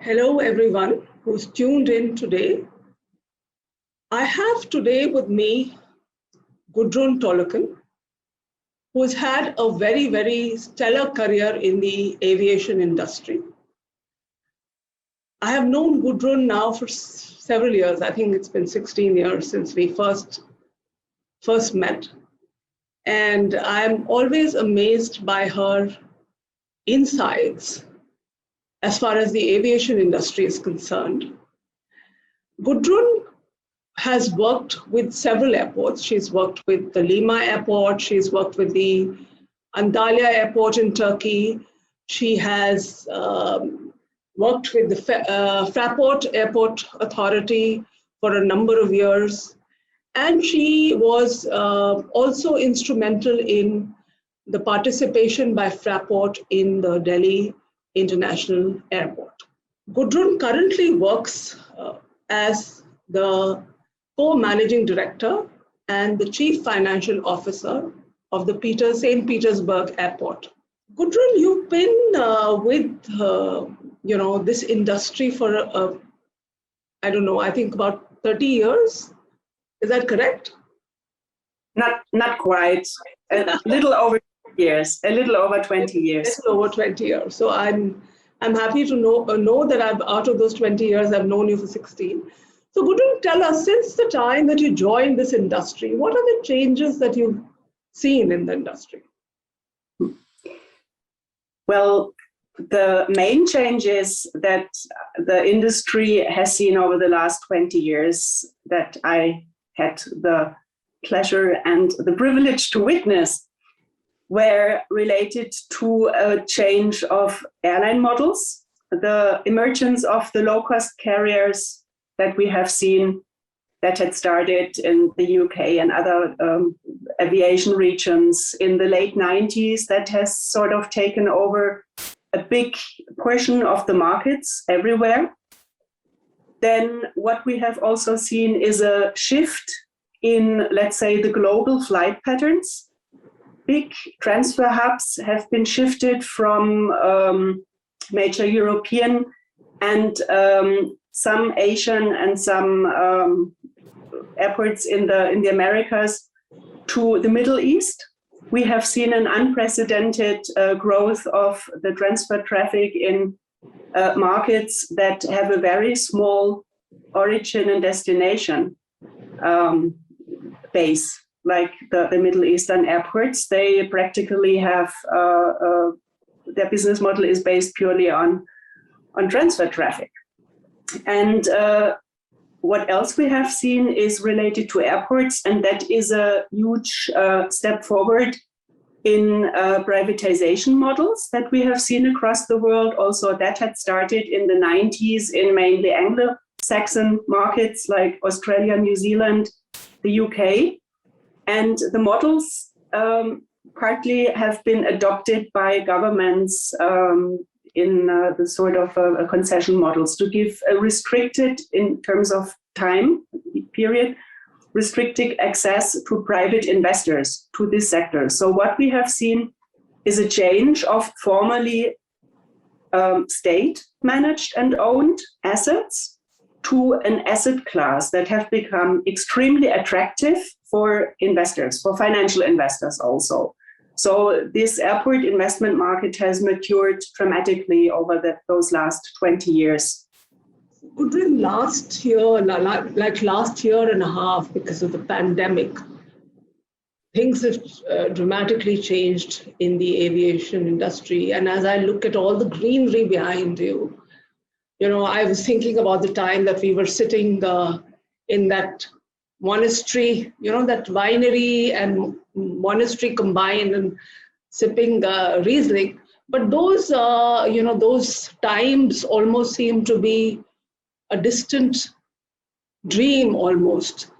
Hello, everyone who's tuned in today. I have today with me Gudrun Teloeken, who has had a very, very stellar career in the aviation industry. I have known Gudrun now for several years. I think it's been 16 years since we first met. And I'm always amazed by her insights as far as the aviation industry is concerned. Gudrun has worked with several airports. She's worked with the Lima airport. She's worked with the Antalya airport in Turkey. She has worked with the Fraport Airport Authority for a number of years. And she was also instrumental in the participation by Fraport in the Delhi International Airport. Gudrun currently works as the co-managing director and the chief financial officer of the St. Petersburg Airport. Gudrun, you've been with this industry for I don't know, I think about 30 years. Is that correct? Not quite. A little over years. A little over 20 years. A little over 20 years. So I'm happy to know that out of those 20 years, I've known you for 16. So Gudrun, tell us, since the time that you joined this industry, what are the changes that you've seen in the industry? Well, the main changes that the industry has seen over the last 20 years that I had the pleasure and the privilege to witness were related to a change of airline models, the emergence of the low-cost carriers that we have seen that had started in the UK and other aviation regions in the late 90s that has sort of taken over a big portion of the markets everywhere. Then what we have also seen is a shift in, let's say, the global flight patterns. Big transfer hubs have been shifted from major European and some Asian and some airports in the Americas to the Middle East. We have seen an unprecedented growth of the transfer traffic in markets that have a very small origin and destination base, like the Middle Eastern airports. They practically have their business model is based purely on transfer traffic. And what else we have seen is related to airports, and that is a huge step forward in privatization models that we have seen across the world. Also, that had started in the 90s in mainly Anglo-Saxon markets like Australia, New Zealand, the UK. And the models partly have been adopted by governments in the sort of concession models to give a restricted, in terms of time period, restricted access to private investors to this sector. So what we have seen is a change of formerly state-managed and owned assets to an asset class that have become extremely attractive for investors, for financial investors also. So this airport investment market has matured dramatically over those last 20 years. Gudrun, last year and a half, because of the pandemic, things have dramatically changed in the aviation industry. And as I look at all the greenery behind you, I was thinking about the time that we were sitting in that monastery, that winery and monastery combined and sipping Riesling. But those times almost seem to be a distant dream almost,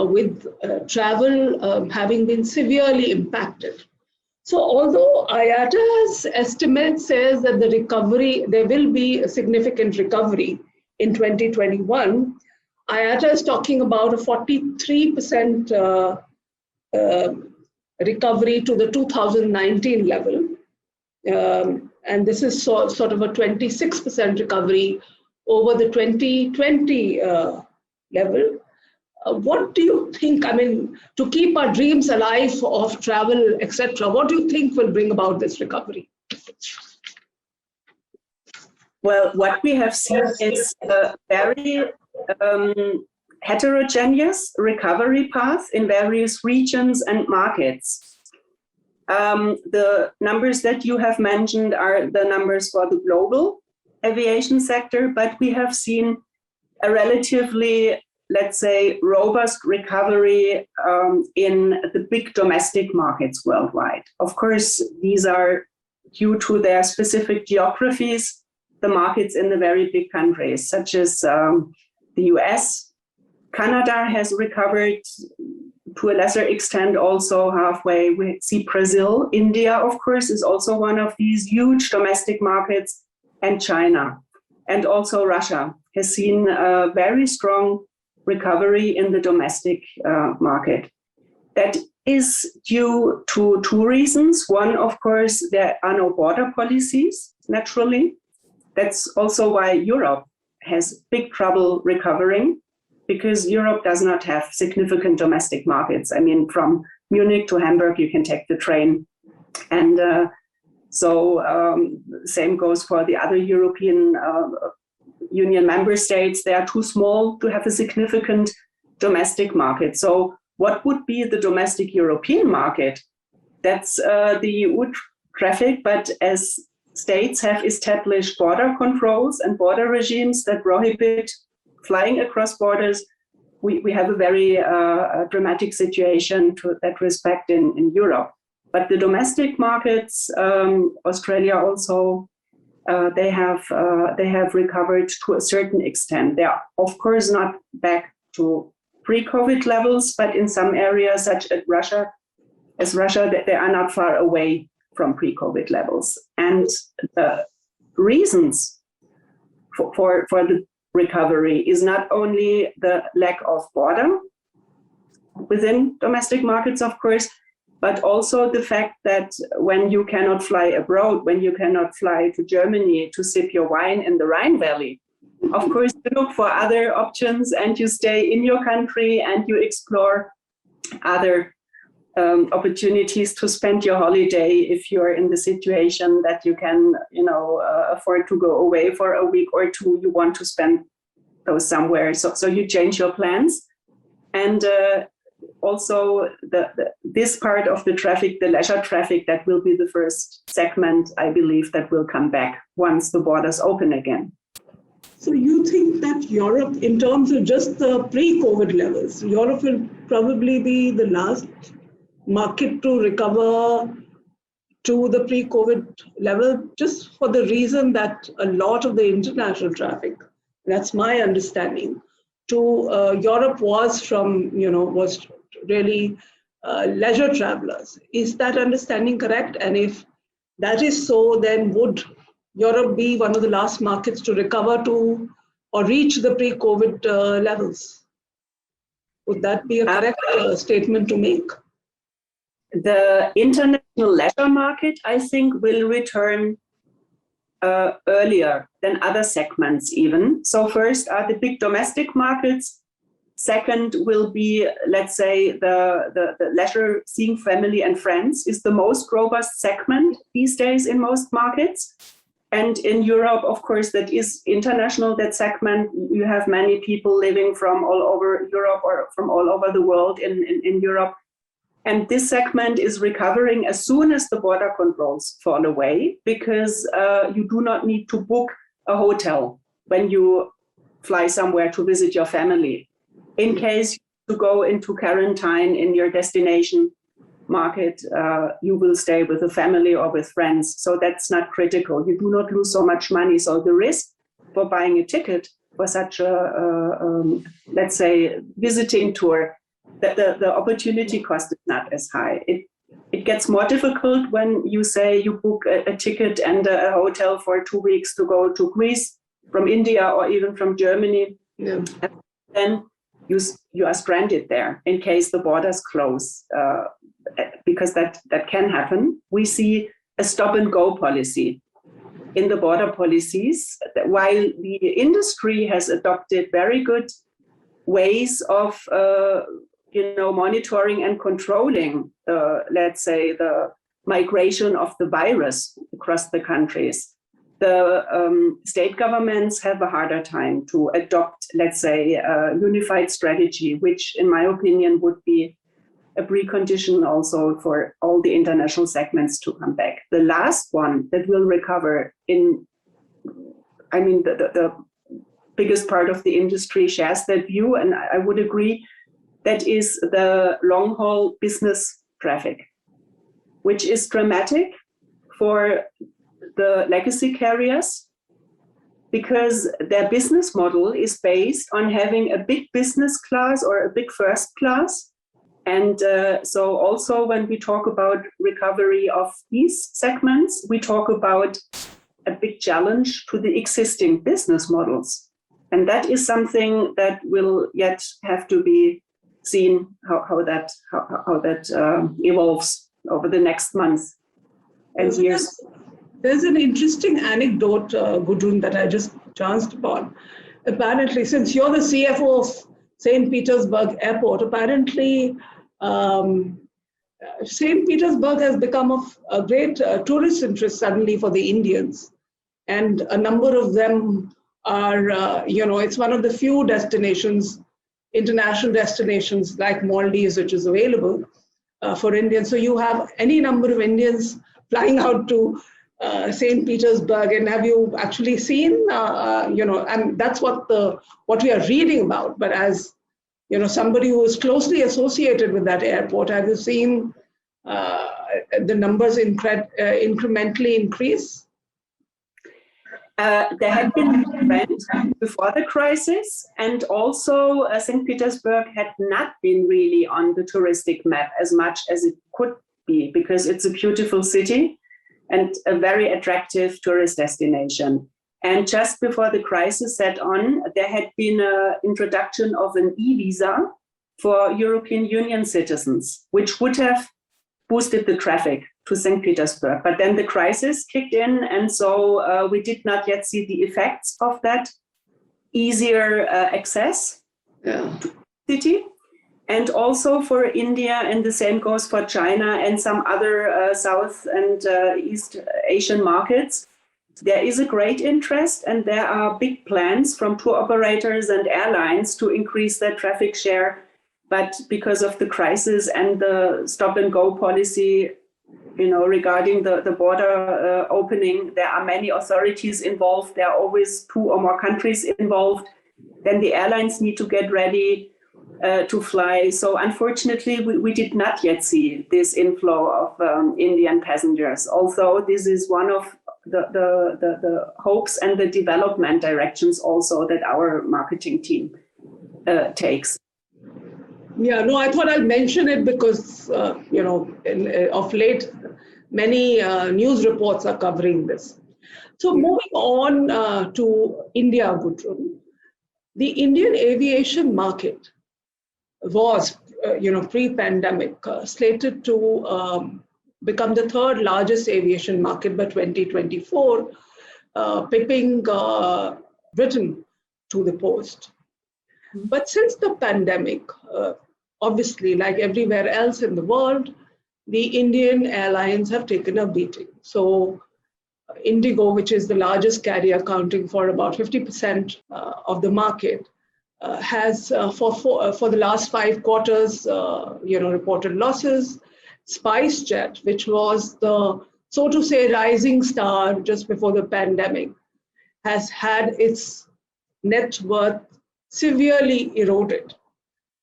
with travel having been severely impacted. So although IATA's estimate says that there will be a significant recovery in 2021, IATA is talking about a 43% recovery to the 2019 level. and this is sort of a 26% recovery over the 2020 level. What do you think, I mean, to keep our dreams alive of travel, etc., what do you think will bring about this recovery? Well, what we have seen is a very heterogeneous recovery path in various regions and markets. The numbers that you have mentioned are the numbers for the global aviation sector, but we have seen a relatively, let's say, robust recovery in the big domestic markets worldwide. Of course, these are due to their specific geographies, the markets in the very big countries, such as the US. Canada has recovered to a lesser extent also halfway. We see Brazil. India, of course, is also one of these huge domestic markets, and China. And also Russia has seen a very strong recovery in the domestic market. That is due to two reasons. One, of course, there are no border policies, naturally. That's also why Europe has big trouble recovering, because Europe does not have significant domestic markets. I mean, from Munich to Hamburg, you can take the train. And same goes for the other European Union member states. They are too small to have a significant domestic market. So what would be the domestic European market? That's the EU traffic, but as states have established border controls and border regimes that prohibit flying across borders, we have a very dramatic situation to that respect in Europe. But the domestic markets, Australia also, they have recovered to a certain extent. They are, of course, not back to pre-COVID levels, but in some areas, such as Russia, they are not far away from pre-COVID levels. And the reasons for the recovery is not only the lack of border within domestic markets, of course, but also the fact that when you cannot fly abroad, when you cannot fly to Germany to sip your wine in the Rhine Valley, of course, you look for other options and you stay in your country and you explore other opportunities to spend your holiday if you're in the situation that you can, afford to go away for a week or two. You want to spend those somewhere, so you change your plans. And also this part of the traffic, the leisure traffic, that will be the first segment, I believe, that will come back once the borders open again. So you think that Europe, in terms of just the pre-COVID levels, Europe will probably be the last market to recover to the pre-COVID level, just for the reason that a lot of the international traffic, that's my understanding, to Europe was really leisure travelers. Is that understanding correct? And if that is so, then would Europe be one of the last markets to recover to or reach the pre-COVID levels? Would that be a correct statement to make? The international leisure market, I think, will return earlier than other segments even. So first are the big domestic markets. Second will be, let's say, the leisure, seeing family and friends is the most robust segment these days in most markets. And in Europe, of course, that is international, that segment. You have many people living from all over Europe or from all over the world in Europe. And this segment is recovering as soon as the border controls fall away, because you do not need to book a hotel when you fly somewhere to visit your family. In case you go into quarantine in your destination market, you will stay with a family or with friends. So that's not critical. You do not lose so much money. So the risk for buying a ticket for such a, let's say, visiting tour, the opportunity cost is not as high. It gets more difficult when you say you book a ticket and a hotel for 2 weeks to go to Greece from India or even from Germany. Yeah. Then you are stranded there in case the borders close, because that can happen. We see a stop-and-go policy in the border policies, while the industry has adopted very good ways of monitoring and controlling let's say the migration of the virus across the countries. The state governments have a harder time to adopt, let's say, a unified strategy, which in my opinion would be a precondition also for all the international segments to come back. The last one that will recover the biggest part of the industry shares that view, and I would agree, that is the long-haul business traffic, which is dramatic for the legacy carriers because their business model is based on having a big business class or a big first class. And so also when we talk about recovery of these segments, we talk about a big challenge to the existing business models. And that is something that will yet have to be seen how that evolves over the next months and years. There's an interesting anecdote, Gudrun, that I just chanced upon. Apparently, since you're the CFO of St. Petersburg Airport, apparently St. Petersburg has become a great tourist interest suddenly for the Indians. And a number of them are, it's one of the few destinations, international destinations like Maldives, which is available for Indians. So you have any number of Indians flying out to St. Petersburg, and have you actually seen, and that's what we are reading about. But as somebody who is closely associated with that airport, have you seen the numbers incrementally increase? There had been a trend before the crisis, and also St. Petersburg had not been really on the touristic map as much as it could be, because it's a beautiful city and a very attractive tourist destination. And just before the crisis set on, there had been an introduction of an e-visa for European Union citizens, which would have boosted the traffic to St. Petersburg. But then the crisis kicked in, and so we did not yet see the effects of that easier access to the city. And also for India, and the same goes for China and some other South and East Asian markets, there is a great interest, and there are big plans from tour operators and airlines to increase their traffic share. But because of the crisis and the stop-and-go policy, regarding the border opening, there are many authorities involved. There are always 2 or more countries involved. Then the airlines need to get ready to fly. So unfortunately, we did not yet see this inflow of Indian passengers. Although this is one of the hopes and the development directions also that our marketing team takes. Yeah, no, I thought I'd mention it because, of late, many news reports are covering this. So moving on to India, Gudrun, the Indian aviation market was, pre-pandemic, slated to become the 3rd largest aviation market by 2024, pipping Britain to the post. But since the pandemic, obviously, like everywhere else in the world, the Indian airlines have taken a beating. So Indigo, which is the largest carrier accounting for about 50% of the market, has for the last 5 quarters, reported losses. SpiceJet, which was the, so to say, rising star just before the pandemic, has had its net worth severely eroded.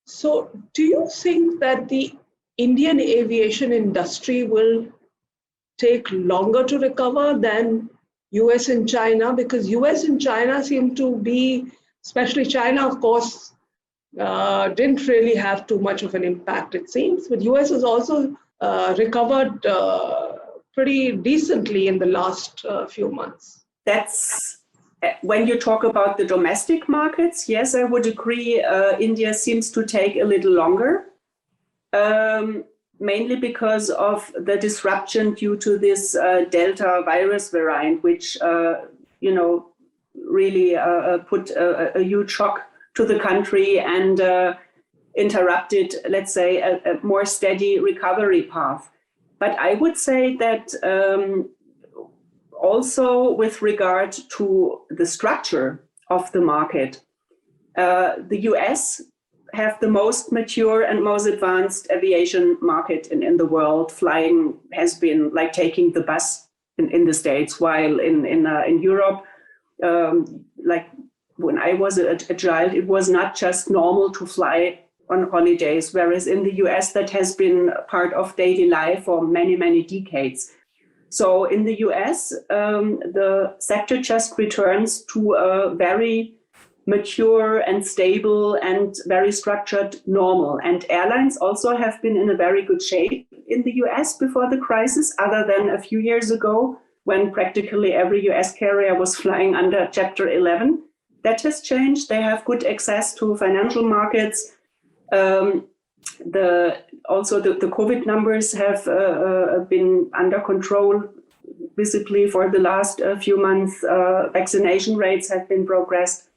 So do you think that the Indian aviation industry will take longer to recover than US and China? Because US and China seem to be, especially China, of course, didn't really have too much of an impact, it seems. But US has also recovered pretty decently in the last few months. That's when you talk about the domestic markets, yes, I would agree. India seems to take a little longer. mainly because of the disruption due to this Delta virus variant, which, really put a huge shock to the country and interrupted, let's say, a more steady recovery path. But I would say that also with regard to the structure of the market, the US have the most mature and most advanced aviation market in the world. Flying has been like taking the bus in the States, while in Europe, like when I was a child, it was not just normal to fly on holidays, whereas in the US that has been part of daily life for many, many decades. So in the US, the sector just returns to a very mature and stable and very structured normal. And airlines also have been in a very good shape in the US before the crisis, other than a few years ago when practically every US carrier was flying under Chapter 11. That has changed. They have good access to financial markets. Also the COVID numbers have been under control visibly for the last few months. Vaccination rates have been progressed.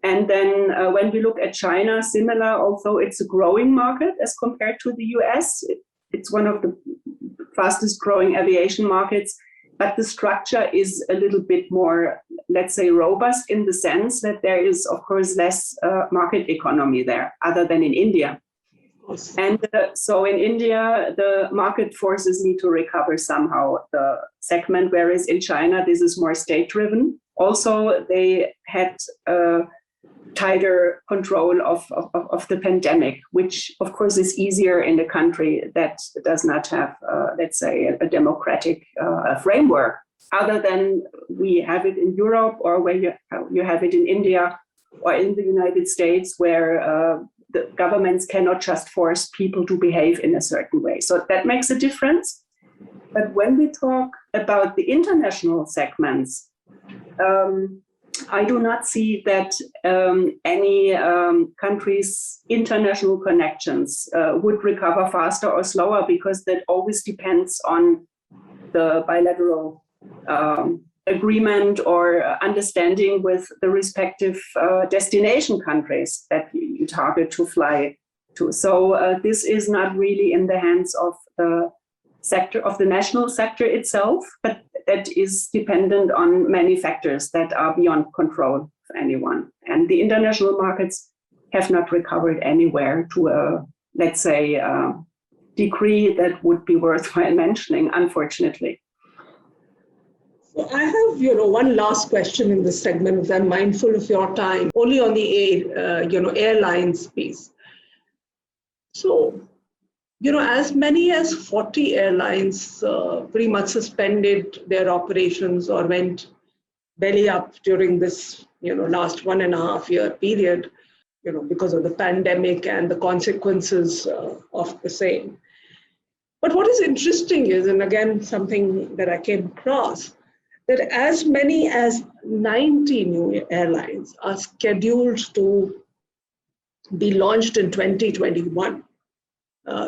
And then when we look at China, similar, although it's a growing market as compared to the US, it's one of the fastest growing aviation markets, but the structure is a little bit more, let's say, robust in the sense that there is, of course, less market economy there, other than in India. And so in India, the market forces need to recover somehow the segment, whereas in China, this is more state-driven. Also, they had tighter control of the pandemic, which of course is easier in a country that does not have, let's say, a democratic framework, other than we have it in Europe or where you have it in India or in the United States, where the governments cannot just force people to behave in a certain way. So that makes a difference. But when we talk about the international segments, I do not see that any country's international connections would recover faster or slower, because that always depends on the bilateral agreement or understanding with the respective destination countries that you target to fly to. So this is not really in the hands of the sector, of the national sector itself, but that is dependent on many factors that are beyond control of anyone. And the international markets have not recovered anywhere to a, let's say, degree that would be worthwhile mentioning, unfortunately. So I have, one last question in this segment, because I'm mindful of your time, only on the airlines piece. So, as many as 40 airlines pretty much suspended their operations or went belly up during this, last 1.5 year period, because of the pandemic and the consequences of the same. But what is interesting is, and again, something that I came across, that as many as 90 new airlines are scheduled to be launched in 2021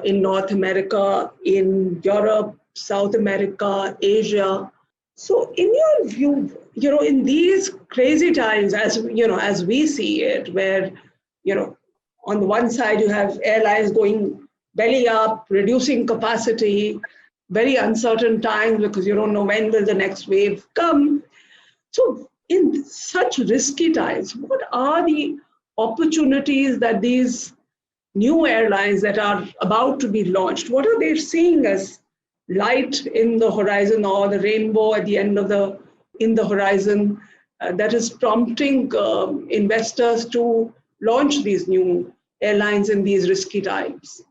in North America, in Europe, South America, Asia. So in your view, in these crazy times, as we see it, where, on the one side you have airlines going belly up, reducing capacity, very uncertain times because you don't know when will the next wave come. So in such risky times, what are the opportunities that these new airlines that are about to be launched, what are they seeing as light in the horizon or the rainbow at the end of the horizon that is prompting investors to launch these new airlines in these risky times?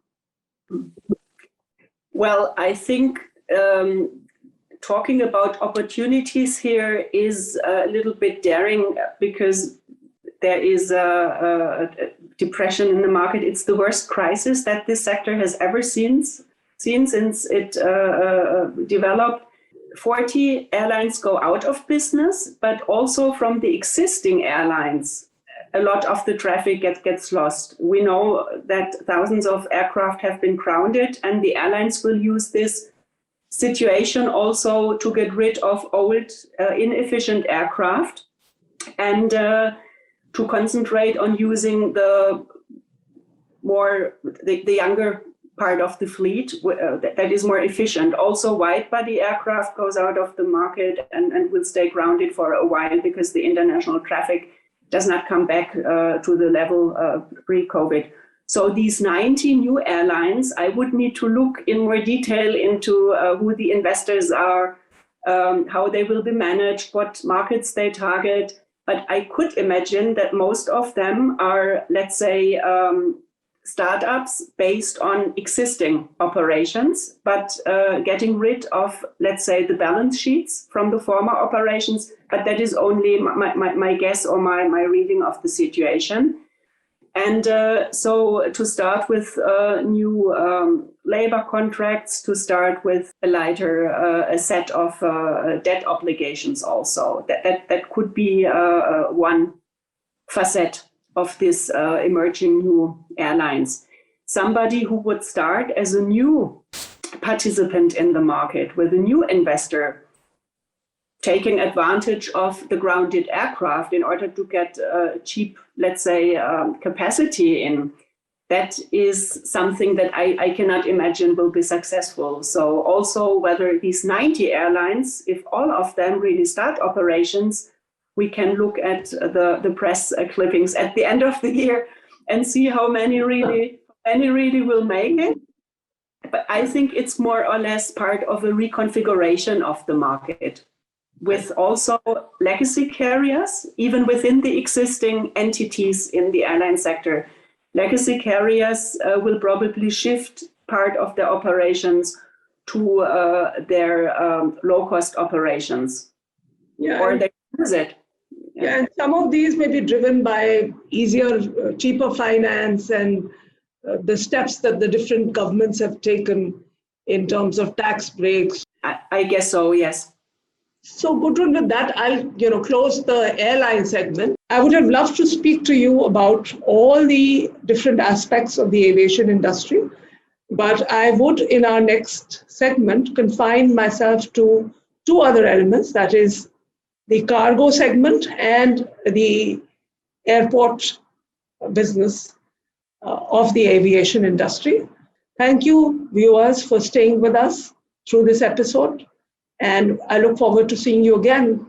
Well, I think talking about opportunities here is a little bit daring, because there is a depression in the market. It's the worst crisis that this sector has ever seen since it developed. 40 airlines go out of business, but also from the existing airlines, a lot of the traffic gets lost. We know that thousands of aircraft have been grounded, and the airlines will use this situation also to get rid of old, inefficient aircraft and to concentrate on using the younger part of the fleet that is more efficient. Also, wide-body aircraft goes out of the market and will stay grounded for a while because the international traffic does not come back to the level pre-COVID. So these 90 new airlines, I would need to look in more detail into who the investors are, how they will be managed, what markets they target. But I could imagine that most of them are, let's say, startups based on existing operations, but getting rid of, let's say, the balance sheets from the former operations. But that is only my guess or my reading of the situation. And so to start with new labor contracts, to start with a lighter a set of debt obligations also. That could be one facet of this emerging new airlines. Somebody who would start as a new participant in the market with a new investor, taking advantage of the grounded aircraft in order to get cheap, let's say, capacity in, that is something that I cannot imagine will be successful. So also whether these 90 airlines, if all of them really start operations, we can look at the press clippings at the end of the year and see how many really will make it. But I think it's more or less part of a reconfiguration of the market, with also legacy carriers, even within the existing entities in the airline sector. Legacy carriers will probably shift part of their operations to their low-cost operations, or they use it. Yeah, and some of these may be driven by easier, cheaper finance and the steps that the different governments have taken in terms of tax breaks. I guess so, yes. So Gudrun, with that, I'll close the airline segment. I would have loved to speak to you about all the different aspects of the aviation industry, but I would, in our next segment, confine myself to two other elements, that is the cargo segment and the airport business of the aviation industry. Thank you, viewers, for staying with us through this episode. And I look forward to seeing you again